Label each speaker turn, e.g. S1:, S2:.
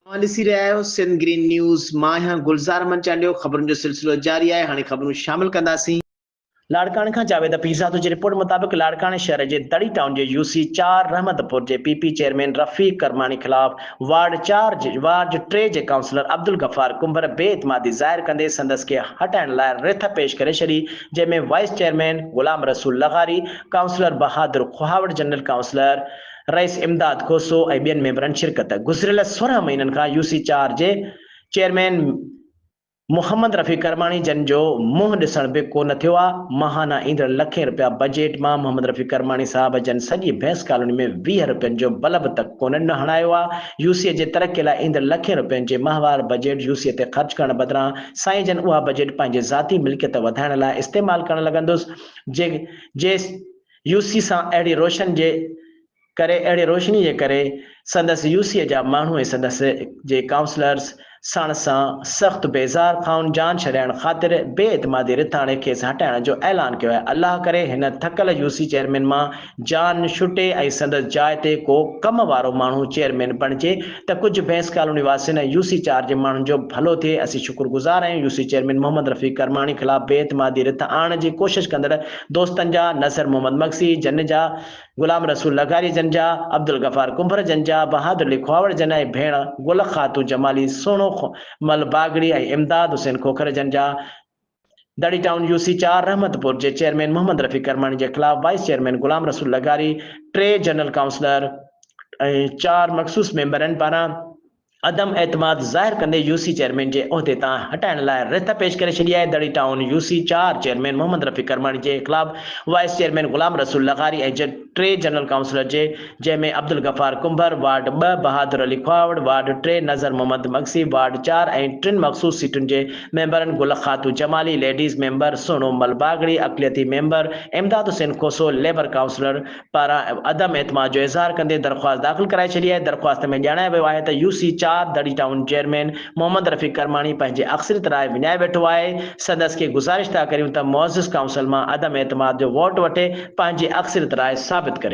S1: ॾिसी रहिया आहियो सिंध ग्रीन न्यूज़। मां आहियां गुलज़ार मंचांडियो। ख़बरुनि जो सिलसिलो जारी आहे। हाणे ख़बरूं शामिल कंदासीं। लाड़काणे खां जावेद पीज़ाद जी रिपोर्ट मुताबिक़ लाड़काणे शहर जे दड़ी टाउन जे UC4 रहमतपुर जे PP चेयरमैन रफ़ीक करमानी ख़िलाफ़ वार्ड 3 जे काउंसलर अब्दुल गफ़ार कुंभर बेइतमादी ज़ाहिर कंदे संदसि खे हटाइण लाइ रिथ पेश करे छॾी, जंहिंमें वाइस चेयरमैन ग़ुलाम रसूल लग़ारी, काउंसलर बहादुर खुहावट, जनरल काउंसलर रईस इमदाद खोसो ऐं ॿियनि मेंबरनि शिरकत। गुज़िरियल 16 महीननि खां UC4 जे चेयरमैन मोहम्मद रफ़ीक करमानी जन जो मुंहुं ॾिसण बि कोन थियो आहे। महाना ईंदड़ लखें रुपया बजट मां मोहम्मद रफ़ीक करमानी साहब जन सॼी भैंस कॉलोनी में 20 रुपयनि जो बल्ब तक कोन हणायो आहे। यूसीअ जे तरक़ीअ लाइ ईंदड़ लखें रुपयनि जे माहवार बजट यूसीअ ते ख़र्च करण बदिरां साईं जन उहा बजट पंहिंजे ज़ाती मिल्कियत वधाइण लाइ इस्तेमालु करणु लॻंदुसि। जे यूसी सां अहिड़ी रोशनी जे करे संदसि यूसीअ जा माण्हू ऐं संदसि जे काउंसलर्स साण सां सख़्तु बेज़ार खाउन जान छॾाइण ख़ातिर बेइतमादी रिथाणे खेसि हटाइण जो ऐलान कयो आहे। अलाह करे हिन थकल यूसी चेयरमैन मां जान छुटे ऐं संदसि जाइ ते को कम वारो माण्हू चेयरमैन बणिजे त कुझु भैंस कॉलोनी वासियुनि ऐं UC4 जे माण्हुनि जो भलो थिए। असीं शुक्रगुज़ार आहियूं यूसी चेयरमैन मोहम्मद रफ़ीक करमानी ख़िलाफ़ बेइतमादी रिथ आणण जी कोशिश कंदड़ दोस्तनि जा नज़र मोहम्मद मक्सी जन जा, ग़ुलाम रसूल लग़ारी जन जा, अब्दुल गफ़ार कुंभर जन जा, बहादुर अली खुहावड़ जन ऐं भेण गुल ख़ातू जमाली सोनो मल बागड़ी ऐं इमदाद हुसैन खोखर जन जा। दड़ी टाउन UC4 रहमतपुर जे चेयरमैन मोहम्मद रफ़ीक करमानी जे ख़िलाफ़ वाइस चेयरमैन ग़ुलाम रसूल लग़ारी, 3 जनरल काउंसलर ऐं 4 मख़सूस मेंबरनि पारां अदम एतमाद ज़ाहिर कंदे यूसी चेयरमैन जे उहिदे तां हटाइण लाइ रिथ पेश करे छॾी आहे। दड़ी टाउन UC4 चेयरमैन मोहम्मद रफ़ीक करमानी जे ख़िलाफ़ वाइस चेयरमैन ग़ुलाम रसूल लग़ारी ऐं 3 जनरल काउंसलर जे, जंहिंमें अब्दुल गफ़ार कुंभर, वार्ड 2 बहादुर अली खुहावड़, वार्ड 3 नज़र मोहम्मद मक्सी, वार्ड 4 ऐं 3 मख़सूस सीटुनि जे मेंबरनि गुल ख़ातू जमाली, लेडीज़ मेंबर सोनो मल बागड़ी, अक़लियती मेंबर इमदाद हुसैन खोसो, लेबर काउंसलर पारां अदम एतमाद जो इज़हार कंदे दरख़्वास्त दाख़िल कराए छॾी आहे। दरख़्वास्त में ॼाणायो वियो आहे त UC4 दड़ी टाउन चेयरमैन मोहम्मद रफ़ीक करमानी पंहिंजे अक्सरियत राय विञाए वेठो आहे। संदसि खे गुज़ारिश था करियूं त मुअज़्ज़िज़ काउंसिल मां अदम एतमाद जो वोट वठे पंहिंजी अक्सरियत राय साबित करे।